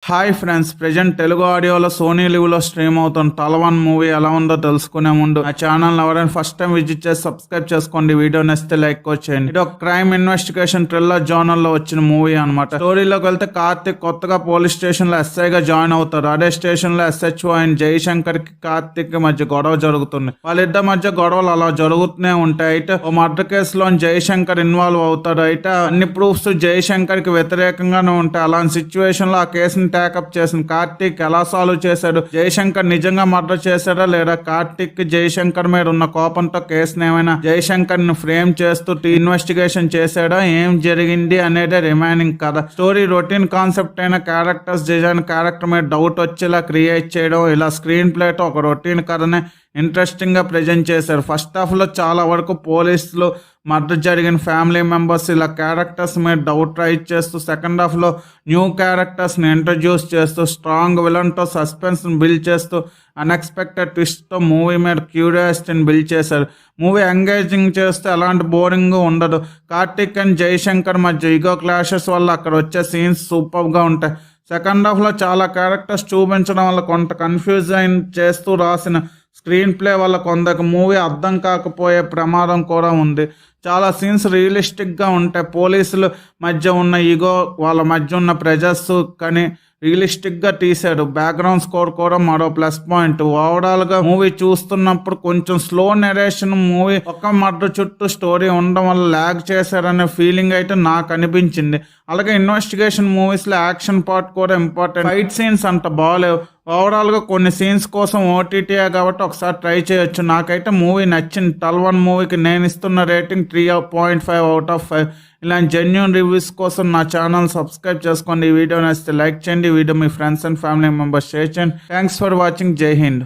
Hi friends, present Telugu ఆడియోలో Sony లివ్లో stream అవుతున్న Thalavan movie ఎలా ఉందో తెలుసుకునే ముందు నా ఛానల్ ఎవరైనా ఫస్ట్ టైం విజిట్ చేసి సబ్స్క్రైబ్ చేసుకోండి. వీడియో నచ్చితే లైక్ చేయండి. ఇది ఒక క్రైమ్ ఇన్వెస్టిగేషన్ థ్రిల్లర్ జోనర్ లో వచ్చిన మూవీ అనమాట. స్టోరీలోకి వెళ్తే కార్తిక్ కొత్తగా పోలీస్ స్టేషన్ లో ఎస్ఐగా జాయిన్ అవుతారు. అదే స్టేషన్ లో SHO అయిన జయశంకర్ కి కార్తిక్ కి మధ్య గొడవ జరుగుతుంది. వాళ్ళిద్దరి మధ్య గొడవలు అలా జరుగుతూనే ఉంటాయి. అయితే ఓ మర్డర్ కేసులో జయశంకర్ ఇన్వాల్వ్ అవుతాడు. అయితే అన్ని ప్రూఫ్స్ జయశంకర్ కి వ్యతిరేకంగానే ఉంటాయి. అలాంటి సిచ్యువేషన్ లో ఆ కేసుని టేకప్ చేసిన కార్తిక్ ఎలా సాల్వ్ చేశాడు, జయశంకర్ నిజంగా మర్డర్ చేశాడా లేదా, కార్తిక్ జయశంకర్ మీద ఉన్న కోపంతో కేసుని ఏమైనా జయశంకర్ ని ఫ్రేమ్ చేస్తూ ఇన్వెస్టిగేషన్ చేశాడా, ఏం జరిగింది అనేది రిమైనింగ్ కథ. స్టోరీ రొటీన్ కాన్సెప్ట్ అయిన క్యారెక్టర్స్ డిజైన్, క్యారెక్టర్ మీద డౌట్ వచ్చేలా క్రియేట్ చేయడం, ఇలా స్క్రీన్ ప్లేతో ఒక రొటీన్ కథనే ఇంట్రెస్టింగ్ గా ప్రజెంట్ చేశారు. ఫస్ట్ హాఫ్ లో చాలా వరకు పోలీసులు, మర్డర్ జరిగిన ఫ్యామిలీ మెంబర్స్ ఇలా క్యారెక్టర్స్ మీద డౌట్ రైజ్ చేస్తూ, సెకండ్ హాఫ్ లో న్యూ క్యారెక్టర్స్ ని ఇంట్రడ్యూస్ చేస్తూ, స్ట్రాంగ్ విలన్ తో సస్పెన్స్ ని బిల్డ్ చేస్తూ, అన్ఎక్స్పెక్టెడ్ ట్విస్ట్ తో మూవీ మీద క్యూరియాసిటీని బిల్డ్ చేశారు. మూవీ ఎంగేజింగ్ చేస్తే ఎలాంటి బోరింగ్ ఉండదు. కార్తిక్ అండ్ జయశంకర్ మధ్య ఈగో క్లాషెస్ వల్ల అక్కడ వచ్చే సీన్స్ సూపర్ గా ఉంటాయి. సెకండ్ హాఫ్ లో చాలా క్యారెక్టర్స్ చూపించడం వల్ల కొంత కన్ఫ్యూజ్ చేస్తూ రాసిన స్క్రీన్ ప్లే వల్ల కొందరికి మూవీ అర్థం కాకపోయే ప్రమాదం కూడా ఉంది. చాలా సీన్స్ రియలిస్టిక్గా ఉంటాయి. పోలీసుల మధ్య ఉన్న ఈగో, వాళ్ళ మధ్య ఉన్న ప్రెజర్స్ కానీ రియలిస్టిక్గా తీశాడు. బ్యాక్గ్రౌండ్ స్కోర్ కూడా మరో ప్లస్ పాయింట్. ఓవరాల్గా మూవీ చూస్తున్నప్పుడు కొంచెం స్లో నెరేషన్, మూవీ ఒక మర్డర్ చుట్టూ స్టోరీ ఉండడం వల్ల ల్యాగ్ చేశారనే ఫీలింగ్ అయితే నాకు అనిపించింది. అలాగే ఇన్వెస్టిగేషన్ మూవీస్లో యాక్షన్ పార్ట్ కూడా ఇంపార్టెంట్. ఫైట్ సీన్స్ అంత బాగాలేవు. ఓవరాల్గా కొన్ని సీన్స్ కోసం OTT కాబట్టి ఒకసారి ట్రై చేయొచ్చు. నాకైతే మూవీ నచ్చింది. తలవన్ మూవీకి నేను ఇస్తున్న రేటింగ్ 3.5/5. ఇలాంటి జెన్యూన్ రివ్యూస్ కోసం నా ఛానల్ సబ్స్క్రైబ్ చేసుకోండి. ఈ వీడియో నచ్చితే లైక్ చేయండి. ఈ వీడియో మీ friends and family members share చేయండి. Thanks for watching. జై హింద్.